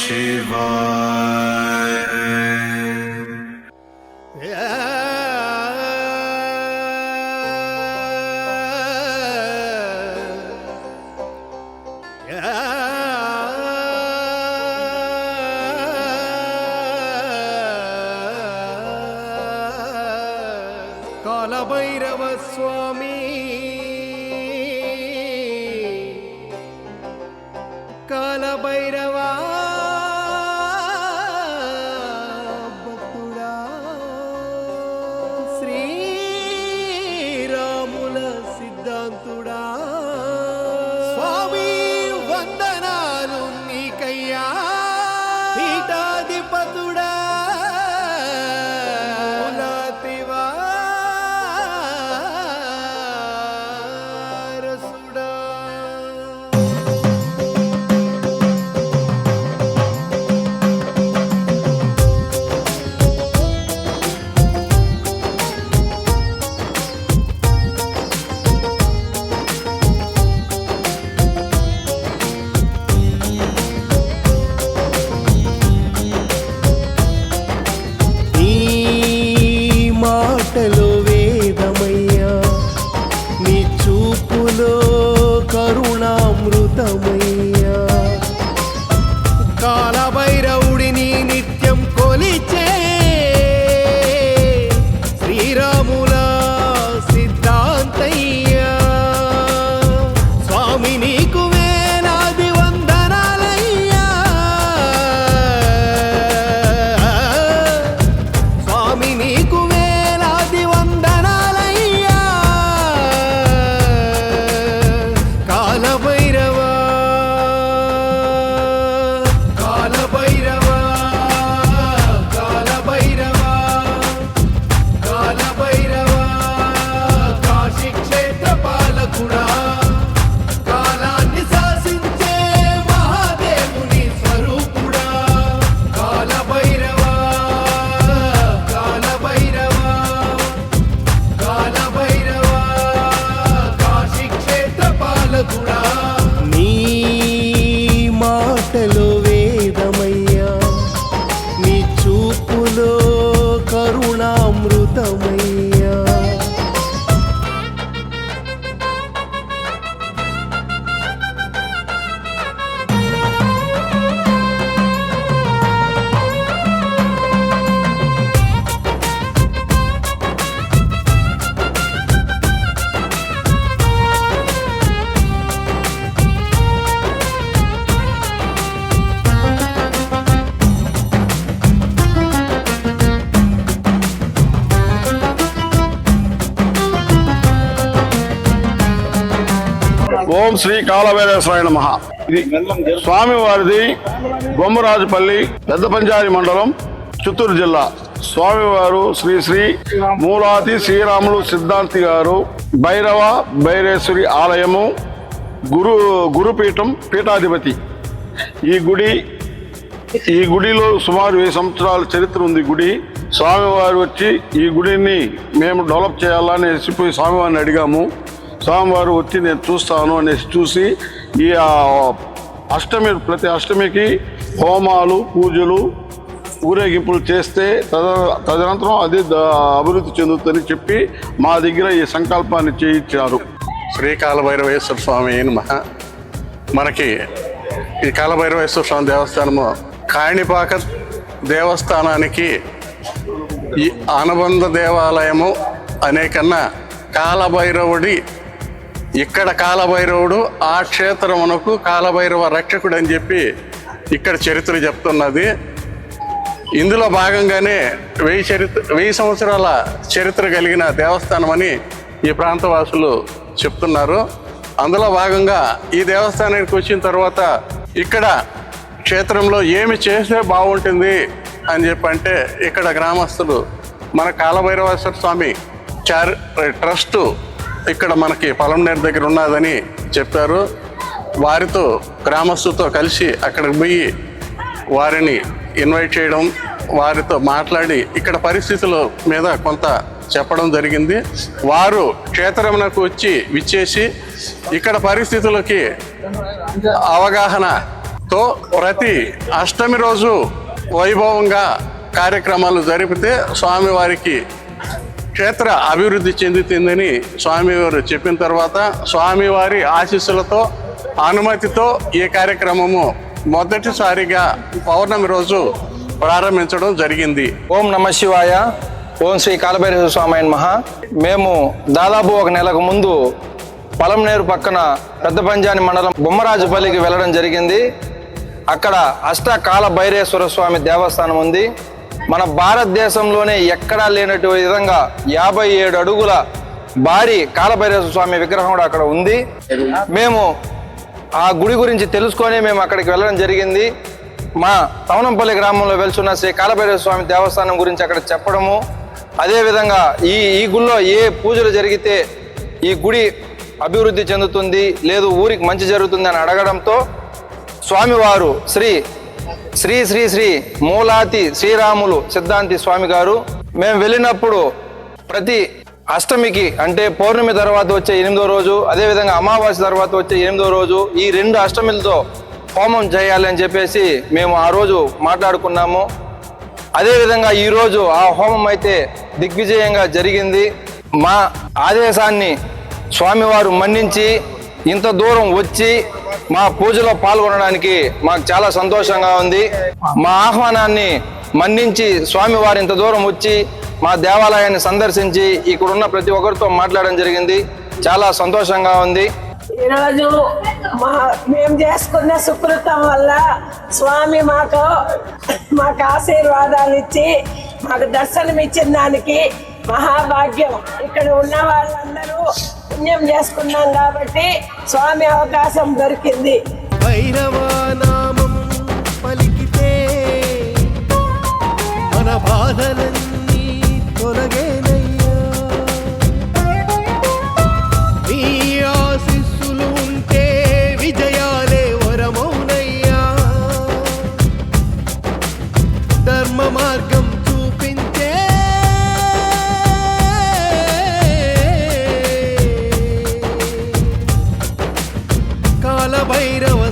शिवाय। कालभैरव स्वामी कालभैरवा भक्तुड़ा श्रीरामुल सिद्धांतुड़ा स्वामी वंदनालु नीकయ్యా పీఠాధిపతుడా మాటలో వేదమయ్యా నీ చూపులో కరుణామృతమయ్యా కాలభైరవుడిని నిత్యం కొలిచే శ్రీరాముల సిద్ధాంతయ్యా స్వామి నీకు వేలాది వందనాలయ్యా స్వామి నీకు నీ మాటలో వేదమయ్యా నీ చూపులో కరుణామృతమయ్యా ఓం శ్రీ కాలభైరవాయ నమః. ఇది స్వామివారిది బొమ్మరాజుపల్లి పెద్ద పంచారి మండలం చిత్తూరు జిల్లా. స్వామివారు శ్రీ శ్రీ మూలాతి శ్రీరాములు సిద్ధాంతి గారు భైరవ భైరేశ్వరి ఆలయము గురుపీఠం పీఠాధిపతి. ఈ గుడిలో సుమారు 1000 సంవత్సరాల చరిత్ర ఉంది. గుడి స్వామివారు వచ్చి ఈ గుడిని మేము డెవలప్ చేయాలని పోయి స్వామివారిని అడిగాము. స్వామివారు వచ్చి నేను చూస్తాను అనేసి చూసి ఈ ప్రతి అష్టమికి హోమాలు పూజలు ఊరేగింపులు చేస్తే తదనంతరం అది అభివృద్ధి చెందుతుందని చెప్పి మా దగ్గర ఈ సంకల్పాన్ని చేయించారు. శ్రీ కాలభైరవేశ్వర స్వామి నమః. మనకి ఈ కాలభైరవేశ్వర స్వామి దేవస్థానము కాణిపాక దేవస్థానానికి ఈ అనుబంధ దేవాలయము అనే కన్నా కాలభైరవుడి ఇక్కడ కాలభైరవుడు ఆ క్షేత్రమునకు కాలభైరవ రక్షకుడు అని చెప్పి ఇక్కడ చరిత్ర చెప్తున్నది. ఇందులో భాగంగానే 1000 సంవత్సరాల చరిత్ర కలిగిన దేవస్థానం అని ఈ ప్రాంతవాసులు చెప్తున్నారు. అందులో భాగంగా ఈ దేవస్థానానికి వచ్చిన తర్వాత ఇక్కడ క్షేత్రంలో ఏమి చేస్తే బాగుంటుంది అని చెప్పంటే ఇక్కడ గ్రామస్తులు మన కాలభైరవేశ్వర స్వామి ట్రస్టు ఇక్కడ మనకి పొలంనేరు దగ్గర ఉన్నదని చెప్పారు. వారితో గ్రామస్తులతో కలిసి అక్కడికి పోయి వారిని ఇన్వైట్ చేయడం, వారితో మాట్లాడి ఇక్కడ పరిస్థితుల మీద కొంత చెప్పడం జరిగింది. వారు క్షేత్రమునకు వచ్చి విచ్చేసి ఇక్కడ పరిస్థితులకి అవగాహన ఆశీస్సులతో ప్రతి అష్టమి రోజు వైభవంగా కార్యక్రమాలు జరిపితే స్వామివారికి క్షేత్ర అభివృద్ధి చెందుతుందని స్వామివారు చెప్పిన తర్వాత స్వామివారి ఆశీస్సులతో అనుమతితో ఈ కార్యక్రమము మొదటిసారిగా పౌర్ణమి రోజు ప్రారంభించడం జరిగింది. ఓం నమ శివాయ. ఓం శ్రీ కాలభైరవ స్వామి నమః. మేము దాదాపు ఒక నెలకు ముందు పలంనేరు పక్కన పెద్ద పంజాని మండలం బొమ్మరాజుపల్లికి వెళ్ళడం జరిగింది. అక్కడ అష్ట కాలభైరేశ్వర స్వామి దేవస్థానం ఉంది. మన భారతదేశంలోనే ఎక్కడా లేనటు విధంగా 57 అడుగుల భారీ కాలభైరవ స్వామి విగ్రహం కూడా అక్కడ ఉంది. మేము ఆ గుడి గురించి తెలుసుకొని మేము అక్కడికి వెళ్ళడం జరిగింది. మా తవనంపల్లి గ్రామంలో వెలుచున్న శ్రీ కాలభైరవ స్వామి దేవస్థానం గురించి అక్కడ చెప్పడము, అదేవిధంగా ఈ గుడిలో ఏ పూజలు జరిగితే ఈ గుడి అభివృద్ధి చెందుతుంది, లేదు ఊరికి మంచి జరుగుతుంది అని అడగడంతో స్వామివారు శ్రీ శ్రీ శ్రీ శ్రీ మూలాతి శ్రీరాములు సిద్ధాంతి స్వామి గారు మేము వెళ్ళినప్పుడు ప్రతి అష్టమికి అంటే పౌర్ణమి తర్వాత వచ్చే 8వ రోజు, అదేవిధంగా అమావాస్య తర్వాత వచ్చే 8వ రోజు, ఈ 2 అష్టమిలతో హోమం చేయాలి అని చెప్పేసి మేము ఆ రోజు మాట్లాడుకున్నాము. అదేవిధంగా ఈరోజు ఆ హోమం అయితే దిగ్విజయంగా జరిగింది. మా ఆదేశాన్ని స్వామివారు మన్నించి ఇంత దూరం వచ్చి మా పూజలో పాల్గొనడానికి మాకు చాలా సంతోషంగా ఉంది. మా ఆహ్వానాన్ని మన్నించి స్వామివారు ఇంత దూరం వచ్చి మా దేవాలయాన్ని సందర్శించి ఇక్కడున్న ప్రతి ఒక్కరితో మాట్లాడడం జరిగింది. చాలా సంతోషంగా ఉంది. ఈరోజు మేము చేసుకున్న సుకృతం వల్ల స్వామి మాకు ఆశీర్వాదాలు ఇచ్చి మాకు దర్శనం ఇచ్చిన దానికి మహాభాగ్యం. ఇక్కడ ఉన్న వాళ్ళందరూ పుణ్యం చేసుకున్నాం కాబట్టి స్వామి అవకాశం దొరికింది. భైరవనామం పలికితే మన బాధలన్నీ తొలగేనయ్యా. నీ ఆశీస్సులు ఉంటే విజయాలే వరమౌనయ్యా. ధర్మ మార్గం చూపించే కాలభైరవ